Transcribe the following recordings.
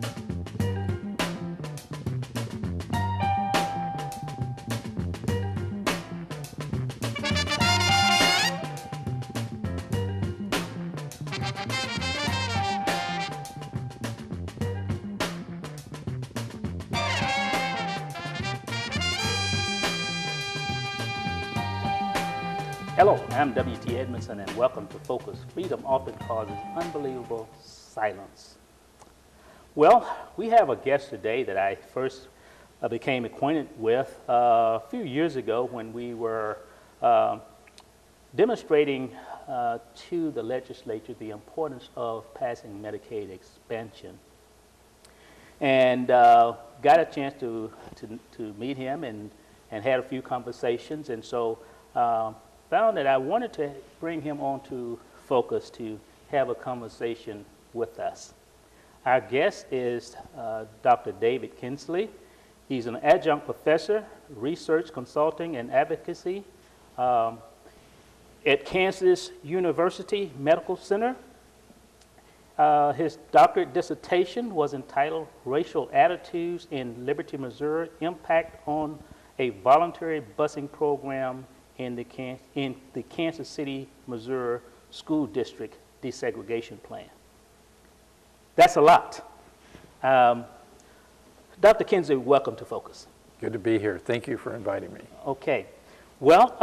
Hello, I'm W.T. Edmondson, and welcome to Focus. Freedom often causes unbelievable silence. Well, we have a guest today that I first became acquainted with a few years ago when we were demonstrating to the legislature the importance of passing Medicaid expansion. And got a chance to meet him and had a few conversations, and so found that I wanted to bring him on to Focus to have a conversation with us. Our guest is Dr. David Kingsley. He's an adjunct professor, research consulting and advocacy at Kansas University Medical Center. His doctorate dissertation was entitled Racial Attitudes in Liberty, Missouri, Impact on a Voluntary Busing Program in the Kansas City, Missouri School District Desegregation Plan. That's a lot. Dr. Kingsley, welcome to Focus. Good to be here. Thank you for inviting me. Okay. Well,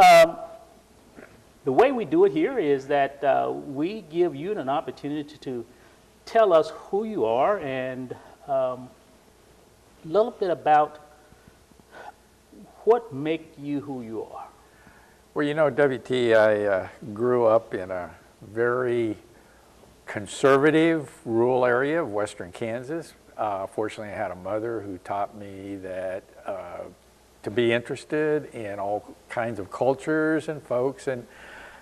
the way we do it here is that we give you an opportunity to tell us who you are and a little bit about what makes you who you are. Well, you know, WT, I grew up in a very conservative rural area of western Kansas. Fortunately, I had a mother who taught me that to be interested in all kinds of cultures and folks. And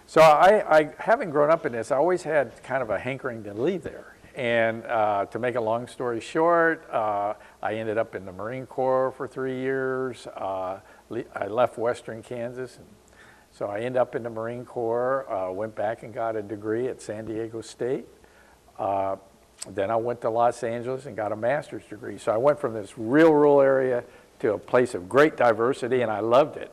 so I having grown up in this, I always had kind of a hankering to leave there. And to make a long story short, I ended up in the Marine Corps for 3 years. I left western Kansas. So I ended up in the Marine Corps, went back and got a degree at San Diego State. Then I went to Los Angeles and got a master's degree. So I went from this real rural area to a place of great diversity, and I loved it.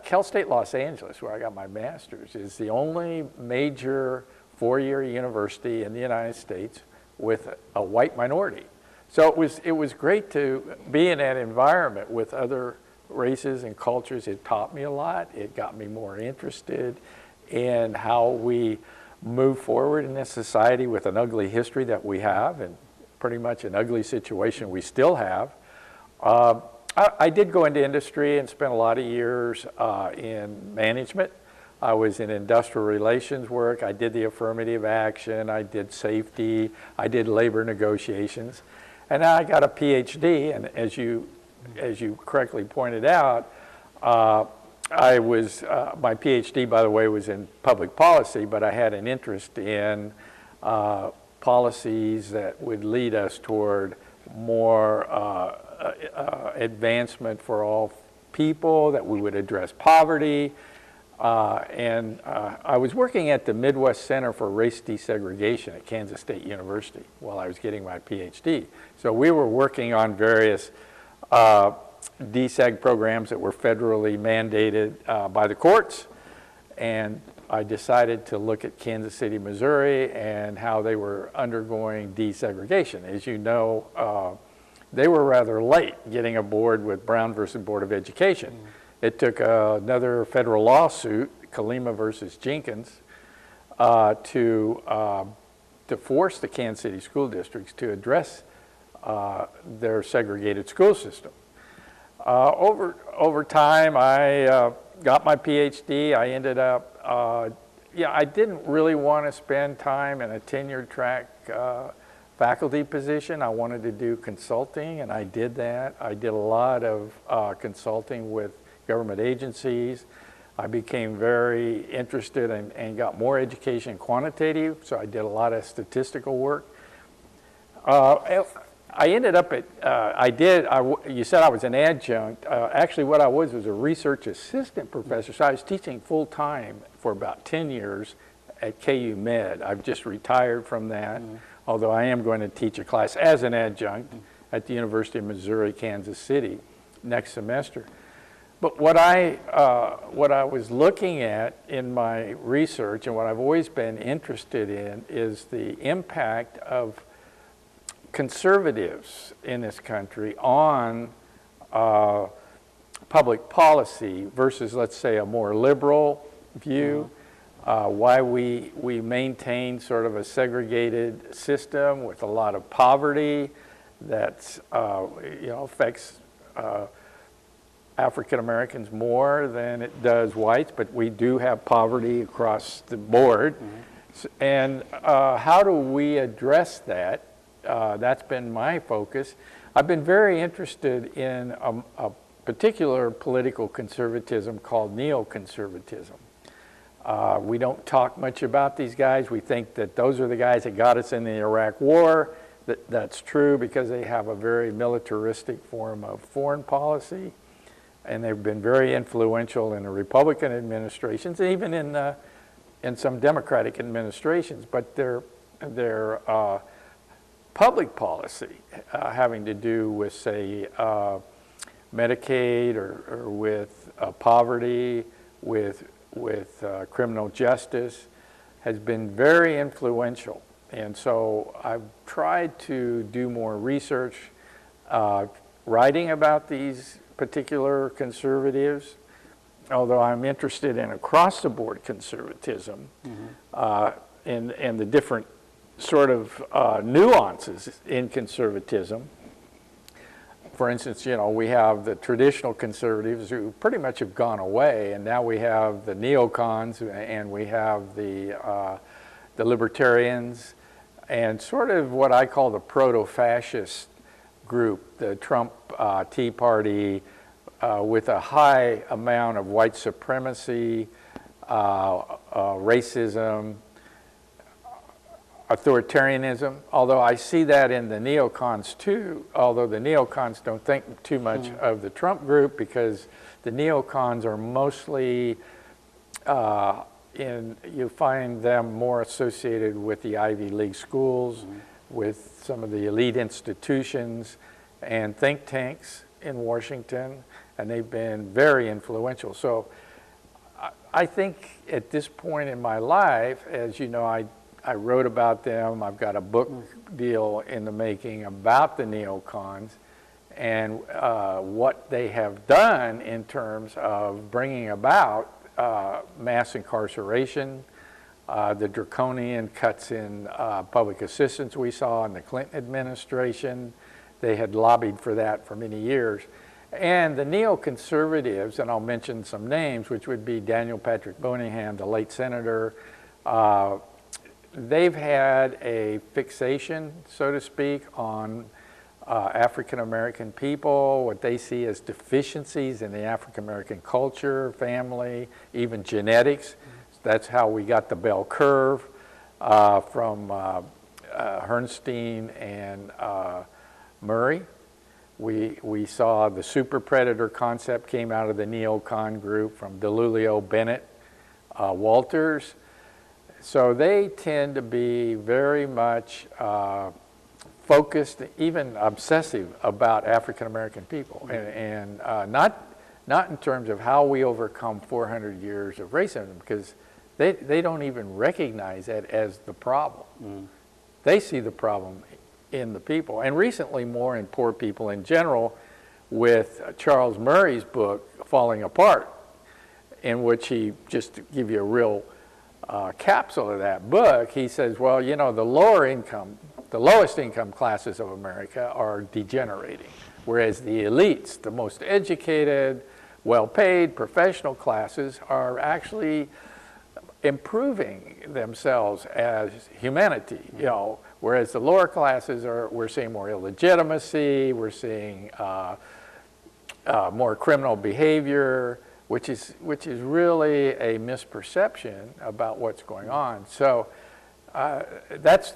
Cal State Los Angeles, where I got my master's, is the only major four-year university in the United States with a white minority. So it was great to be in that environment with other races and cultures. It taught me a lot. It got me more interested in how we move forward in this society with an ugly history that we have, and pretty much an ugly situation we still have. I did go into industry and spent a lot of years in management. I was in industrial relations work. I did the affirmative action. I did safety. I did labor negotiations. And now I got a PhD, and as you correctly pointed out, I was, my PhD, by the way, was in public policy, but I had an interest in policies that would lead us toward more advancement for all people, that we would address poverty. And I was working at the Midwest Center for Race Desegregation at Kansas State University while I was getting my PhD. So we were working on various deseg programs that were federally mandated by the courts, and I decided to look at Kansas City, Missouri, and how they were undergoing desegregation. As you know, they were rather late getting aboard with Brown versus Board of Education. It took another federal lawsuit, Kalima versus Jenkins, to force the Kansas City school districts to address their segregated school system. Over time, I got my PhD. I ended up, I didn't really want to spend time in a tenured track faculty position. I wanted to do consulting, and I did that. I did a lot of consulting with government agencies. I became very interested and got more education quantitative, so I did a lot of statistical work. I ended up at, you said I was an adjunct. Actually what I was a research assistant professor, so I was teaching full time for about 10 years at KU Med. I've just retired from that. although I am going to teach a class as an adjunct at the University of Missouri, Kansas City next semester. But what I was looking at in my research, and what I've always been interested in, is the impact of conservatives in this country on public policy versus, let's say, a more liberal view. Why we maintain sort of a segregated system with a lot of poverty that affects African Americans more than it does whites, but we do have poverty across the board. And how do we address that? That's been my focus. I've been very interested in a particular political conservatism called neoconservatism. We don't talk much about these guys. We think that those are the guys that got us in the Iraq War. That's true because they have a very militaristic form of foreign policy, and they've been very influential in the Republican administrations, even in some Democratic administrations. But their public policy having to do with, say, Medicaid or with poverty, with criminal justice, has been very influential. And so I've tried to do more research, writing about these particular conservatives, although I'm interested in across-the-board conservatism and the different sort of nuances in conservatism. For instance, we have the traditional conservatives who pretty much have gone away, and now we have the neocons, and we have the libertarians, and sort of what I call the proto-fascist group, the Trump Tea Party, with a high amount of white supremacy, racism, authoritarianism, although I see that in the neocons too, although the neocons don't think too much of the Trump group because the neocons are mostly, you find them more associated with the Ivy League schools, with some of the elite institutions and think tanks in Washington, and they've been very influential. So I think at this point in my life, as you know, I wrote about them. I've got a book deal in the making about the neocons and what they have done in terms of bringing about mass incarceration, the draconian cuts in public assistance we saw in the Clinton administration. They had lobbied for that for many years. And the neoconservatives, and I'll mention some names, which would be Daniel Patrick Moynihan, the late senator, they've had a fixation, so to speak, on African American people, what they see as deficiencies in the African American culture, family, even genetics. That's how we got the bell curve from Herrnstein and Murray. We saw the super predator concept came out of the neocon group from DeLulio, Bennett, Walters. So they tend to be very much focused, even obsessive about African American people, and not in terms of how we overcome 400 years of racism, because they don't even recognize that as the problem. They see the problem in the people, and recently more in poor people in general, with Charles Murray's book Falling Apart, in which he, just to give you a real capsule of that book, he says, well, you know, the lowest income classes of America are degenerating, whereas the elites, the most educated, well-paid professional classes are actually improving themselves as humanity, you know, whereas the lower classes we're seeing more illegitimacy, we're seeing more criminal behavior, which is really a misperception about what's going on. So that's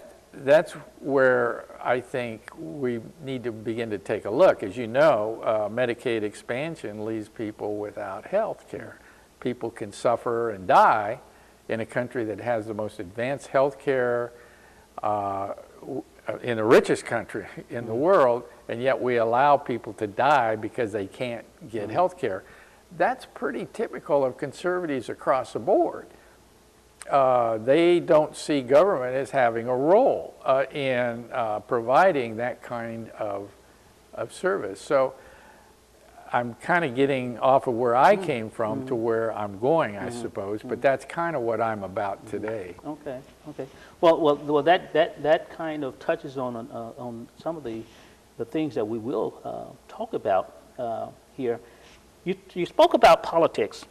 where I think we need to begin to take a look. As you know, Medicaid expansion leaves people without health care. People can suffer and die in a country that has the most advanced health care, in the richest country in the world, and yet we allow people to die because they can't get health care. That's pretty typical of conservatives across the board. They don't see government as having a role in providing that kind of service. So I'm kind of getting off of where I came from to where I'm going, I suppose, but that's kind of what I'm about today. Okay, okay. Well, that kind of touches on some of the things that we will talk about here. You spoke about politics.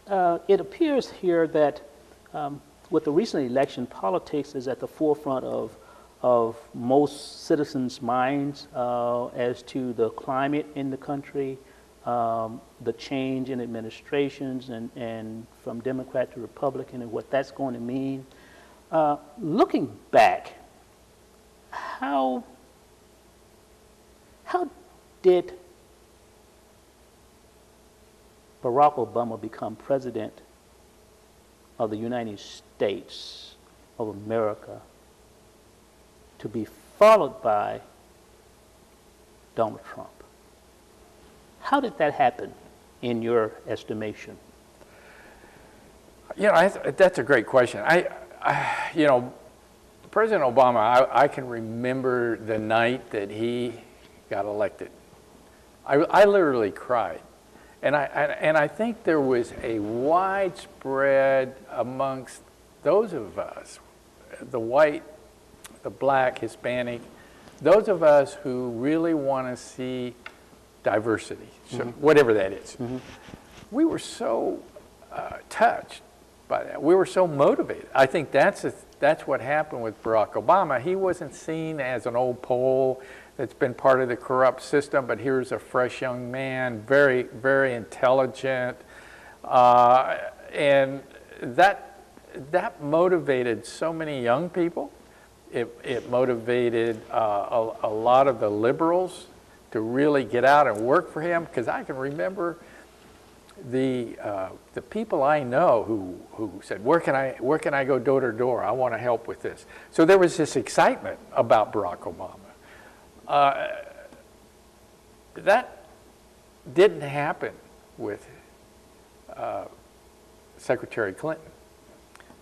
It appears here that with the recent election, politics is at the forefront of most citizens' minds as to the climate in the country, the change in administrations, and from Democrat to Republican, and what that's going to mean. Looking back, how did Barack Obama become president of the United States of America, to be followed by Donald Trump? How did that happen, in your estimation? You know, that's a great question. You know, President Obama, I can remember the night that he got elected. I literally cried. And I think there was a widespread amongst those of us, the white, the black, Hispanic, those of us who really want to see diversity, so whatever that is. We were so touched by that. We were so motivated. I think that's what happened with Barack Obama. He wasn't seen as an old Pole that's been part of the corrupt system, but here's a fresh young man, very, very intelligent, and that motivated so many young people. It motivated a lot of the liberals to really get out and work for him, because I can remember the people I know who said, where can I go door to door? I want to help with this. So there was this excitement about Barack Obama. That didn't happen with Secretary Clinton.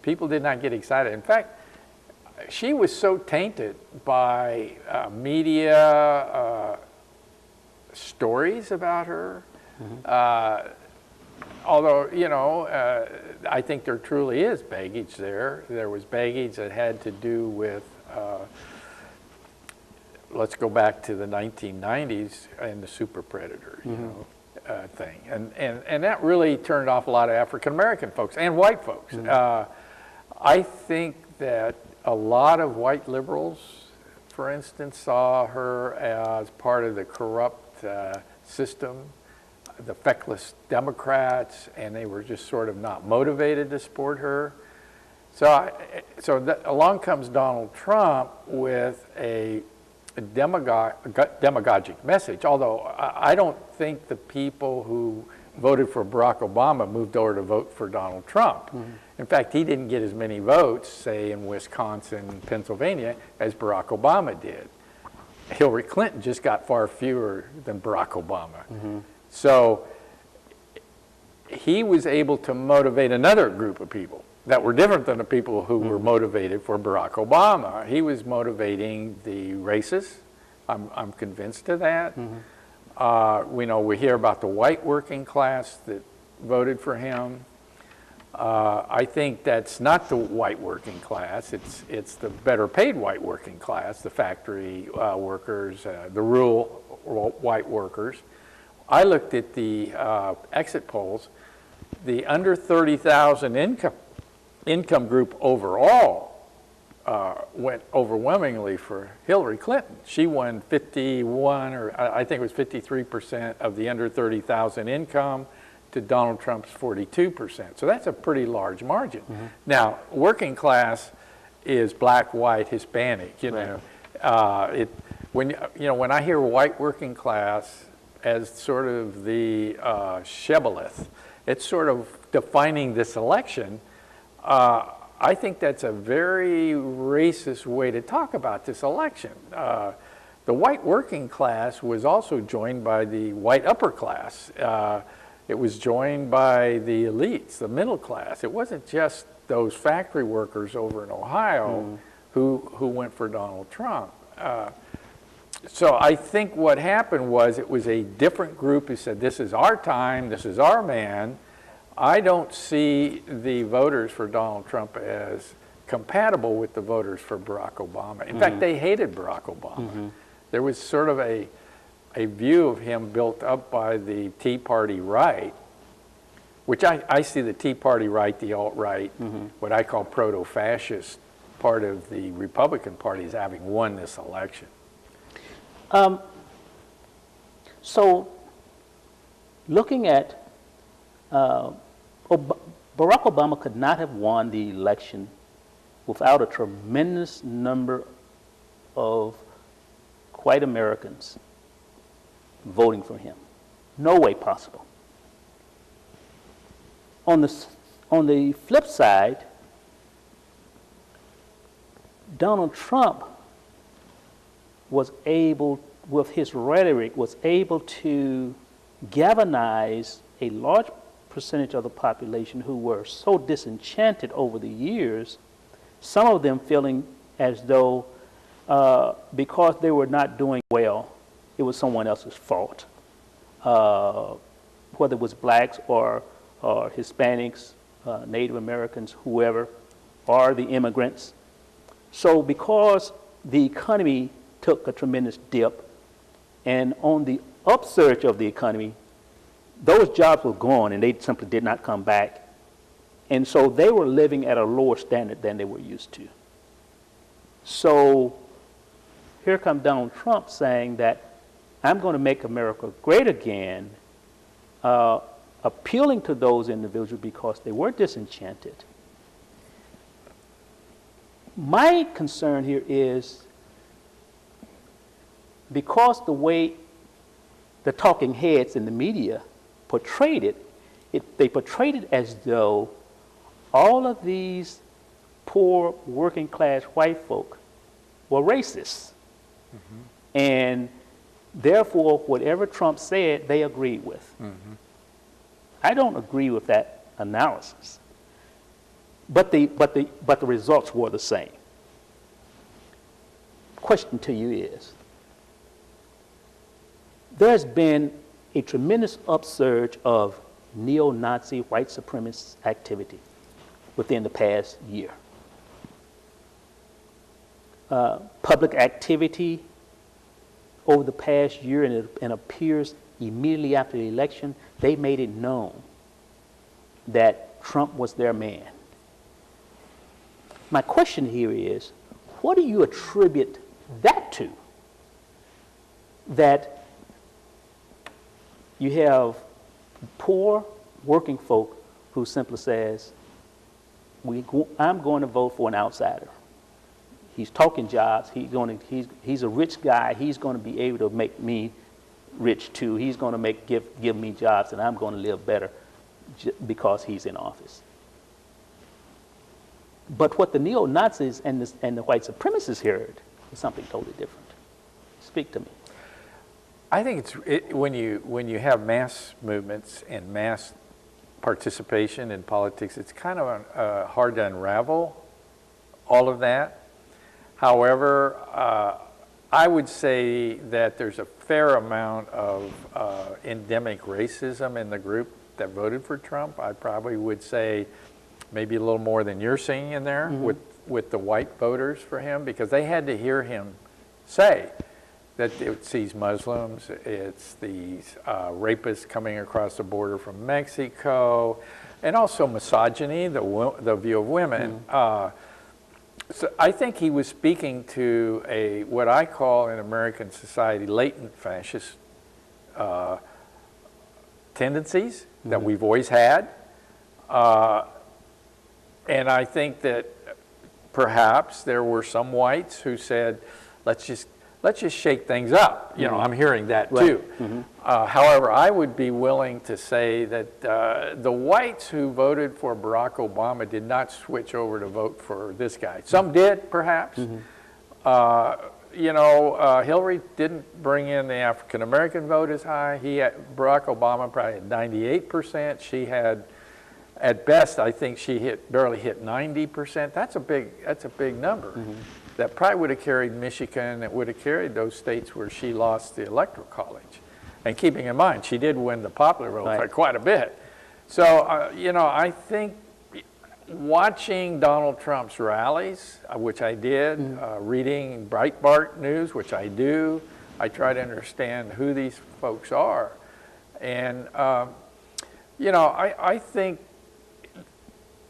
People did not get excited. In fact, she was so tainted by media stories about her. Although, you know, I think there truly is baggage there. There was baggage that had to do with let's go back to the 1990s and the super predator, you know, thing. And that really turned off a lot of African American folks and white folks. I think that a lot of white liberals, for instance, saw her as part of the corrupt system, the feckless Democrats, and they were just sort of not motivated to support her. So along comes Donald Trump with a demagogic message, although I don't think the people who voted for Barack Obama moved over to vote for Donald Trump. In fact, he didn't get as many votes, say, in Wisconsin and Pennsylvania, as Barack Obama did. Hillary Clinton just got far fewer than Barack Obama. So he was able to motivate another group of people that were different than the people who were motivated for Barack Obama. He was motivating the racists. I'm convinced of that. We hear about the white working class that voted for him. I think that's not the white working class. It's the better paid white working class, the factory workers, the rural white workers. I looked at the exit polls. The under 30,000 income group overall went overwhelmingly for Hillary Clinton. She won 51, or I think it was 53% of the under 30,000 income to Donald Trump's 42%. So that's a pretty large margin. Now, working class is black, white, Hispanic. You know, when I hear white working class as sort of the shibboleth, it's sort of defining this election. I think that's a very racist way to talk about this election. The white working class was also joined by the white upper class. It was joined by the elites, the middle class. It wasn't just those factory workers over in Ohio who went for Donald Trump. So I think what happened was it was a different group who said, this is our time, this is our man. I don't see the voters for Donald Trump as compatible with the voters for Barack Obama. In fact, they hated Barack Obama. There was sort of a view of him built up by the Tea Party right, which I see the Tea Party right, the alt-right, what I call proto-fascist part of the Republican Party as having won this election. So looking at Barack Obama could not have won the election without a tremendous number of white Americans voting for him. No way possible. On the flip side, Donald Trump was able, with his rhetoric, was able to galvanize a large percentage of the population who were so disenchanted over the years, some of them feeling as though because they were not doing well, it was someone else's fault, whether it was blacks or Hispanics, Native Americans, whoever, or the immigrants. So because the economy took a tremendous dip, and on the upsurge of the economy, those jobs were gone and they simply did not come back. And so they were living at a lower standard than they were used to. So here comes Donald Trump saying that I'm going to make America great again, appealing to those individuals because they were disenchanted. My concern here is because the way the talking heads in the media portrayed it, they portrayed it as though all of these poor working class white folk were racists. And therefore, whatever Trump said, they agreed with. I don't agree with that analysis. But the results were the same. Question to you is, there's been a tremendous upsurge of neo-Nazi white supremacist activity within the past year. Public activity over the past year, and it appears immediately after the election, they made it known that Trump was their man. My question here is, what do you attribute that to? That you have poor working folk who simply says, I'm going to vote for an outsider. He's talking jobs. He's a rich guy. He's going to be able to make me rich too. He's going to give me jobs, and I'm going to live better because he's in office. But what the neo-Nazis and the white supremacists heard is something totally different. Speak to me. I think when you have mass movements and mass participation in politics, it's kind of hard to unravel all of that. However, I would say that there's a fair amount of endemic racism in the group that voted for Trump. I probably would say maybe a little more than you're seeing in there with the white voters for him, because they had to hear him say that it's these Muslims, it's these rapists coming across the border from Mexico, and also misogyny, the view of women. So I think he was speaking to what I call in American society latent fascist tendencies that we've always had. And I think that perhaps there were some whites who said, let's let's just shake things up. You know, I'm hearing that Right. too. However, I would be willing to say that the whites who voted for Barack Obama did not switch over to vote for this guy. Some did, perhaps. You know, Hillary didn't bring in the African American vote as high. Barack Obama probably had 98%. She had, at best, I think she barely hit 90%. That's a big number. That probably would have carried Michigan. It would have carried those states where she lost the electoral college. And keeping in mind, she did win the popular vote by quite a bit. So, you know, I think watching Donald Trump's rallies, which I did, reading Breitbart News, which I do, I try to understand who these folks are. And, you know, I think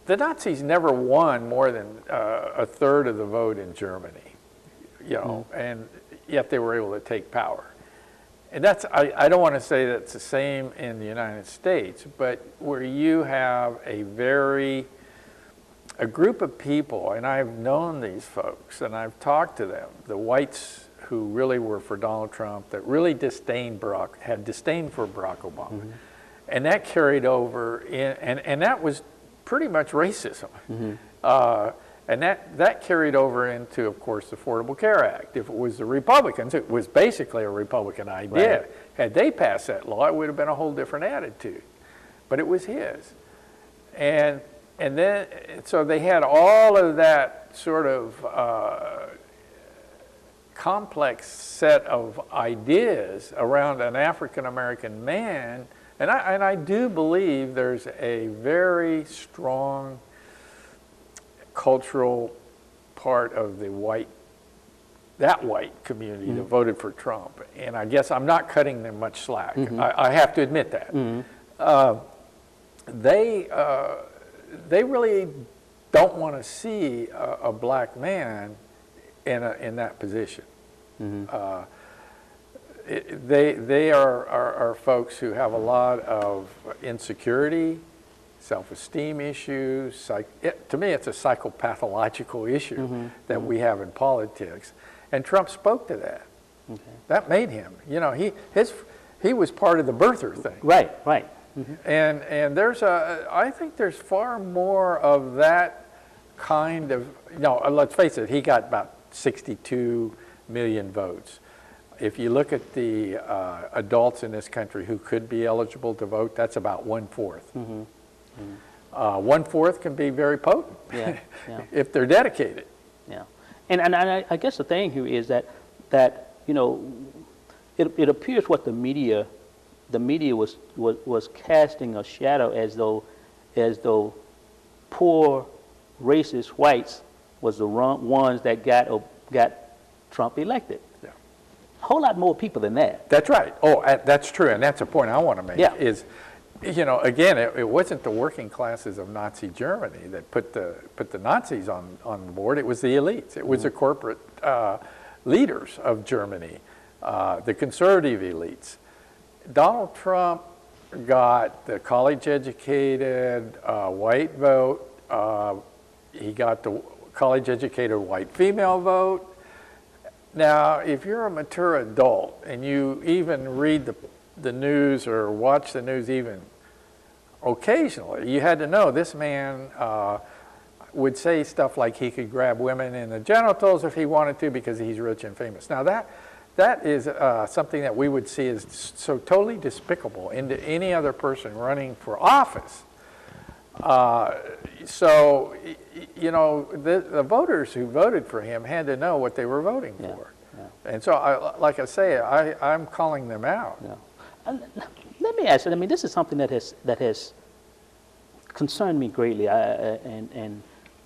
the Nazis never won more than a third of the vote in Germany, you know, and yet they were able to take power. And that's, I don't want to say that's the same in the United States, but where you have a group of people, and I've known these folks, and I've talked to them, the whites who really were for Donald Trump, that really had disdain for Barack Obama. And that carried over, and that was pretty much racism. And that carried over into, of course, the Affordable Care Act. If it was the Republicans, it was basically a Republican idea. Right. Had they passed that law, it would have been a whole different attitude. But it was his. And then, so they had all of that sort of complex set of ideas around an African-American man. And I do believe there's a very strong cultural part of the white community that voted for Trump. And I guess I'm not cutting them much slack. I have to admit that. They really don't want to see a black man in that position. They are folks who have a lot of insecurity, self-esteem issues. To me, it's a psychopathological issue that we have in politics. And Trump spoke to that. That made him. You know, he was part of the birther thing. Right. And I think there's far more of that kind of, let's face it, he got about 62 million votes. If you look at the adults in this country who could be eligible to vote, that's about 1/4. 1/4 can be very potent if they're dedicated. Yeah, and I guess the thing here is that you know, it appears what the media was casting a shadow as though poor racist whites was the ones that got Trump elected. Yeah. A whole lot more people than that. That's right. Oh, that's true, and that's a point I want to make. Yeah. Is, you know, again, it wasn't the working classes of Nazi Germany that put the Nazis on board. It was the elites. It was the corporate leaders of Germany, the conservative elites. Donald Trump got the college-educated white vote. He got the college-educated white female vote. Now, if you're a mature adult and you even read the news or watch the news even occasionally, you had to know this man would say stuff like he could grab women in the genitals if he wanted to because he's rich and famous. Now, that is something that we would see as so totally despicable into any other person running for office. So, you know, the voters who voted for him had to know what they were voting for. Yeah. And so, like I say, I'm calling them out. Yeah. Let me ask you, I mean, this is something that has concerned me greatly and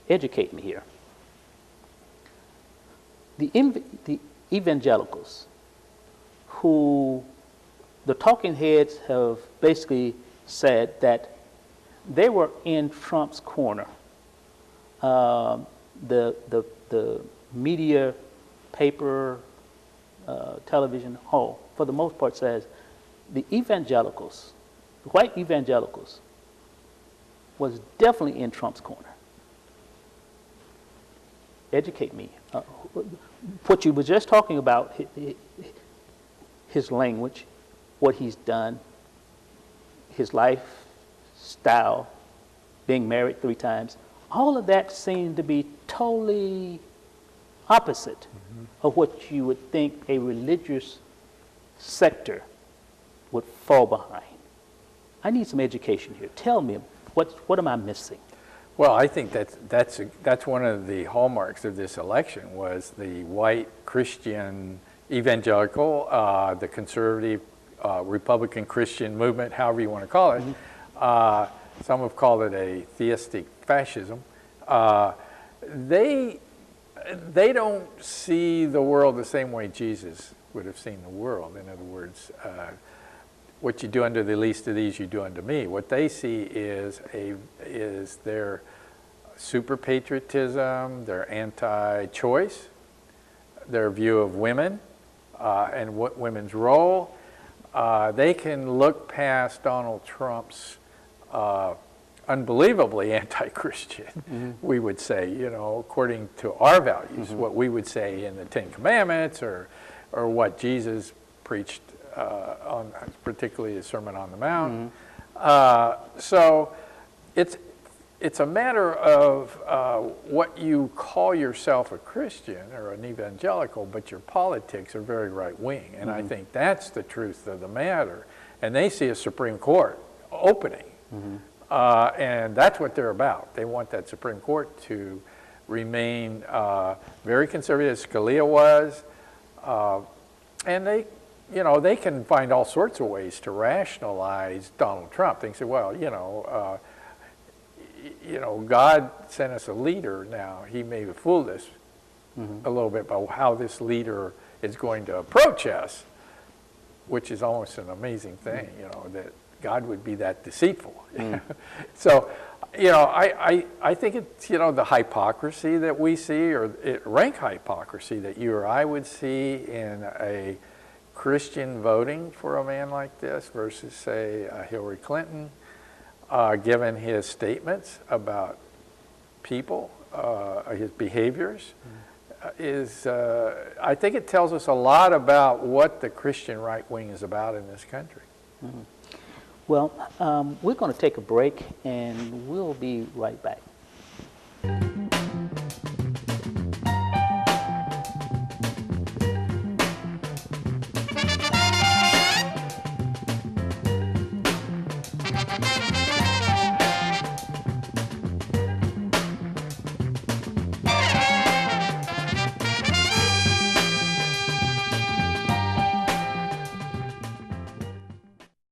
educate me here. The evangelicals, who the talking heads have basically said that they were in Trump's corner. The media, paper, television, for the most part says the evangelicals, the white evangelicals, was definitely in Trump's corner. Educate me. What you were just talking about, his language, what he's done, his lifestyle, being married 3 times, all of that seemed to be totally opposite of what you would think a religious sector would fall behind. I need some education here. Tell me, what am I missing? Well, I think that's one of the hallmarks of this election was the white Christian evangelical, the conservative Republican Christian movement, however you want to call it. Some have called it a theistic fascism. They don't see the world the same way Jesus would have seen the world. In other words, what you do unto the least of these, you do unto me. What they see is their super patriotism, their anti-choice, their view of women and what women's role. They can look past Donald Trump's unbelievably anti-Christian, we would say, you know, according to our values, what we would say in the Ten Commandments or what Jesus preached on, particularly the Sermon on the Mount. So it's a matter of what you call yourself a Christian or an evangelical, but your politics are very right-wing. And I think that's the truth of the matter. And they see a Supreme Court opening. And that's what they're about. They want that Supreme Court to remain very conservative, as Scalia was. And they can find all sorts of ways to rationalize Donald Trump. They say, well, God sent us a leader now. He may have fooled us a little bit about how this leader is going to approach us, which is almost an amazing thing, that God would be that deceitful. So, I think it's, the hypocrisy that we see, or rank hypocrisy that you or I would see in a Christian voting for a man like this versus, say, Hillary Clinton, given his statements about people, his behaviors, I think it tells us a lot about what the Christian right wing is about in this country. Well, we're going to take a break, and we'll be right back.